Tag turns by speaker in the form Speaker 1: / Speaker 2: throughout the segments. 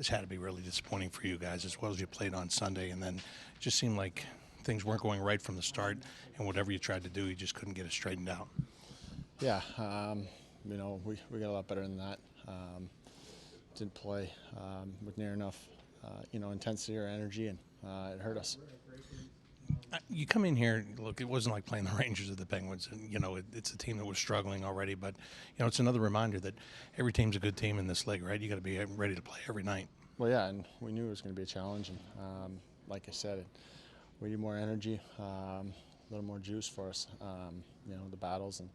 Speaker 1: This had to be really disappointing for you guys as well as you played on Sunday, and then it just seemed like things weren't going right from the start, and whatever you tried to do, you just couldn't get it straightened out.
Speaker 2: Yeah, we got a lot better than that. Didn't play with near enough, intensity or energy, and it hurt us.
Speaker 1: You come in here, look, it wasn't like playing the Rangers or the Penguins. And, it's a team that was struggling already, but, it's another reminder that every team's a good team in this league, right? You got to be ready to play every night.
Speaker 2: Well, yeah, and we knew it was going to be a challenge, and like I said, we need more energy, a little more juice for us, the battles and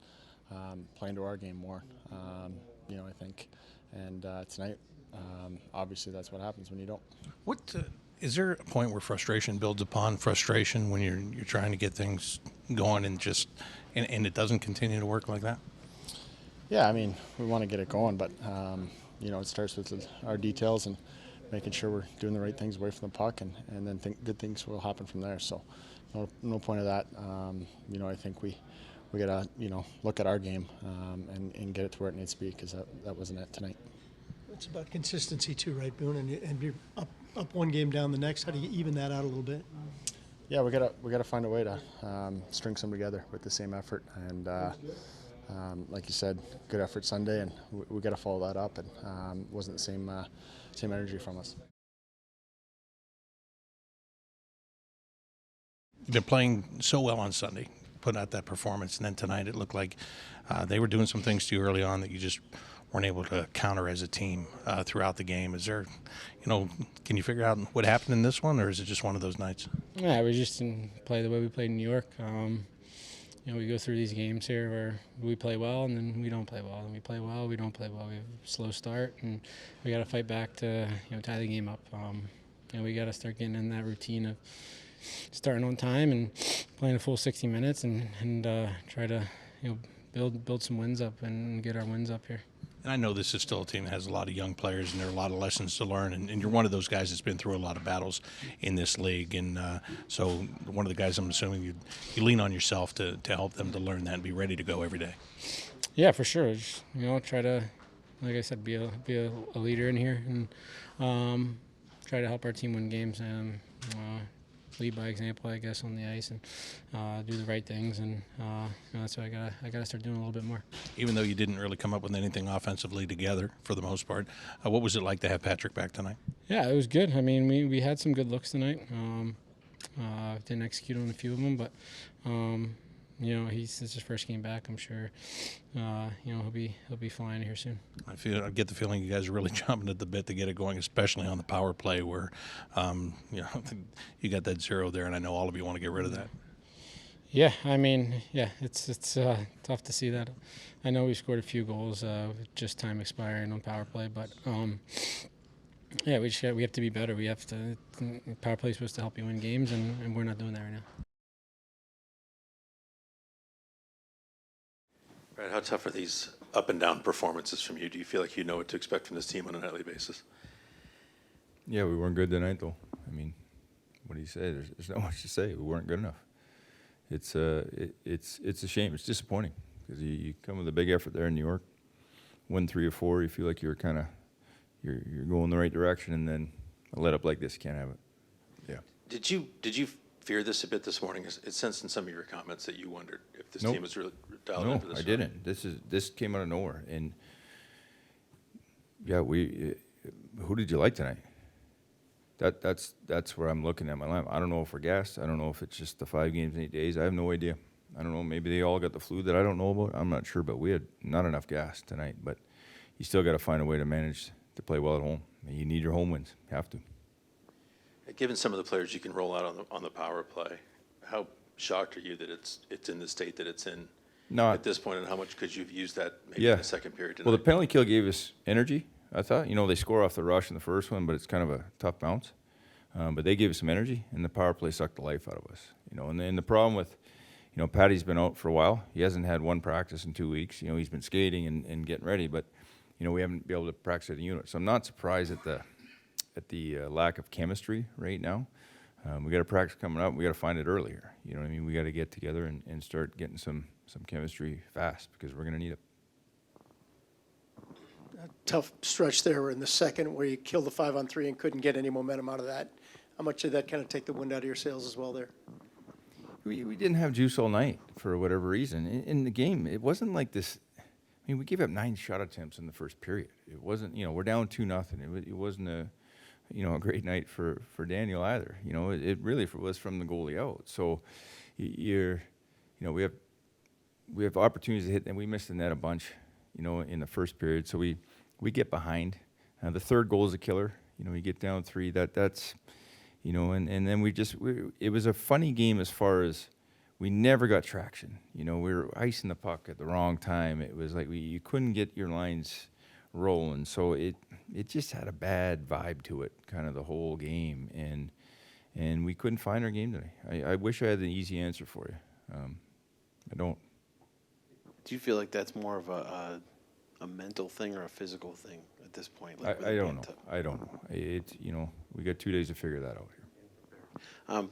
Speaker 2: playing to our game more, I think. And tonight, obviously that's what happens when you don't.
Speaker 1: Is there a point where frustration builds upon frustration when you're trying to get things going and it doesn't continue to work like that?
Speaker 2: Yeah, I mean, we want to get it going, but it starts with our details and making sure we're doing the right things away from the puck, and then good things will happen from there. So, no point of that. I think we got to look at our game and get it to where it needs to be, because that wasn't it tonight.
Speaker 3: It's about consistency too, right, Boone? And you're up one game down the next. How do you even that out a little bit?
Speaker 2: Yeah, we gotta find a way to string some together with the same effort, and like you said, good effort Sunday, and we got to follow that up. And wasn't the same energy from us.
Speaker 1: You've been playing so well on Sunday, putting out that performance, and then tonight it looked like they were doing some things to you early on that you just weren't able to counter as a team throughout the game. Is there, can you figure out what happened in this one, or is it just one of those nights?
Speaker 4: Yeah, we just didn't play the way we played in New York. We go through these games here where we play well and then we don't play well, and we play well, we don't play well. We have a slow start, and we got to fight back to tie the game up. We got to start getting in that routine of starting on time and playing a full 60 minutes and try to build some wins up and get our wins up here.
Speaker 1: And I know this is still a team that has a lot of young players, and there are a lot of lessons to learn. And you're one of those guys that's been through a lot of battles in this league. And so one of the guys, I'm assuming you lean on yourself to help them to learn that and be ready to go every day.
Speaker 4: Yeah, for sure. Just, try to, like I said, be a leader in here and try to help our team win games and lead by example, I guess, on the ice, and do the right things, and that's what I gotta start doing a little bit more.
Speaker 1: Even though you didn't really come up with anything offensively together for the most part, what was it like to have Patrick back tonight?
Speaker 4: Yeah, it was good. I mean, we had some good looks tonight. Didn't execute on a few of them, but it's his first game back. I'm sure he'll be flying here soon.
Speaker 1: I get the feeling you guys are really chomping at the bit to get it going, especially on the power play where you got that zero there, and I know all of you want to get rid of that.
Speaker 4: Yeah, I mean, it's tough to see that. I know we scored a few goals with just time expiring on power play, but we have to be better. We have to. Power play is supposed to help you win games, and we're not doing that right now.
Speaker 5: Right, how tough are these up and down performances from you? Do you feel like you know what to expect from this team on a nightly basis?
Speaker 6: Yeah, we weren't good tonight, though. I mean, what do you say? There's not much to say. We weren't good enough. It's a shame. It's disappointing because you come with a big effort there in New York, win 3 or 4. You feel like you're you're going the right direction, and then a let up like this, you can't have it. Yeah.
Speaker 5: Did you fear this a bit this morning? It sensed in some of your comments that you wondered if this
Speaker 6: Nope.
Speaker 5: team was really dialed in for this.
Speaker 6: No, I didn't. This came out of nowhere, and yeah, who did you like tonight? That's where I'm looking at my line. I don't know if we're gassed. I don't know if it's just the 5 games in 8 days. I have no idea. I don't know. Maybe they all got the flu that I don't know about. I'm not sure, but we had not enough gas tonight. But you still got to find a way to manage to play well at home. You need your home wins. You have to.
Speaker 5: Given some of the players you can roll out on the power play, how shocked are you that it's in the state that it's in at this point, and how much could you have used that maybe in the second period tonight?
Speaker 6: Well, the penalty kill gave us energy, I thought. They score off the rush in the first one, but it's kind of a tough bounce. But they gave us some energy, and the power play sucked the life out of us. And then the problem with, Patty's been out for a while. He hasn't had one practice in 2 weeks. He's been skating and getting ready, but we haven't been able to practice at a unit. So I'm not surprised at the lack of chemistry right now. We got a practice coming up. We got to find it earlier. You know what I mean? We got to get together and start getting some chemistry fast because we're going to need it.
Speaker 3: tough stretch there in the second where you killed the 5-on-3 and couldn't get any momentum out of that. How much did that kind of take the wind out of your sails as well there?
Speaker 6: We didn't have juice all night for whatever reason. In the game, it wasn't like this. I mean, we gave up 9 shot attempts in the first period. It wasn't, we're down 2-0. It wasn't a great night for Daniel either. It really was from the goalie out. So we have opportunities to hit, and we missed the net a bunch, in the first period. So we get behind. The third goal is a killer. You get down 3. That's. And then it was a funny game as far as we never got traction. We were icing the puck at the wrong time. It was like you couldn't get your lines rolling. So it just had a bad vibe to it, kind of the whole game. And we couldn't find our game today. I wish I had an easy answer for you. I don't.
Speaker 7: Do you feel like that's more of a mental thing or a physical thing at this point?
Speaker 6: I don't know. I don't know. We got 2 days to figure that out here.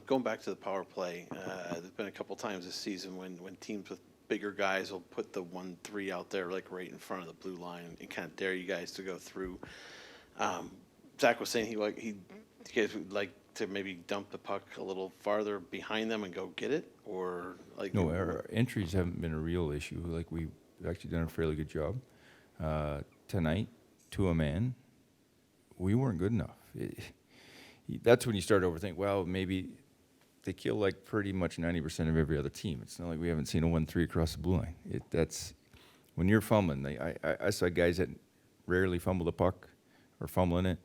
Speaker 7: Going back to the power play, there's been a couple times this season when teams with bigger guys will put the 1-3 out there, like right in front of the blue line, and kind of dare you guys to go through. Zach was saying you guys would like to maybe dump the puck a little farther behind them and go get it, or like.
Speaker 6: No, our entries haven't been a real issue. Like we've actually done a fairly good job. Tonight, to a man, we weren't good enough. That's when you start to overthink, well, maybe they kill like pretty much 90% of every other team. It's not like we haven't seen a 1-3 across the blue line. That's when you're fumbling. I saw guys that rarely fumble the puck or fumbling it,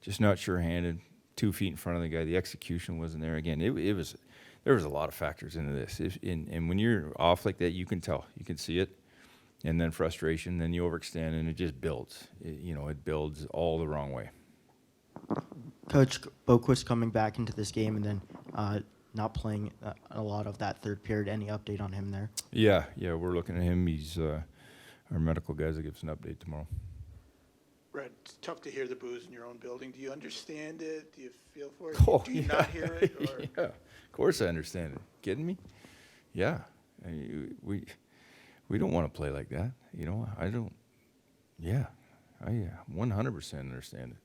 Speaker 6: just not sure-handed, 2 feet in front of the guy. The execution wasn't there. Again, there was a lot of factors into this. And when you're off like that, you can tell. You can see it. And then frustration, then you overextend, and it just builds. It builds all the wrong way.
Speaker 8: Coach Boquist coming back into this game and then not playing a lot of that third period. Any update on him there?
Speaker 6: Yeah, we're looking at him. He's our medical guys will give us an update tomorrow.
Speaker 9: Brett, it's tough to hear the boos in your own building. Do you understand it? Do you feel for it?
Speaker 6: Oh,
Speaker 9: Do you not hear it? Or?
Speaker 6: Yeah, of course I understand it. Kidding me? Yeah, we don't want to play like that. I don't. Yeah, I 100% understand it.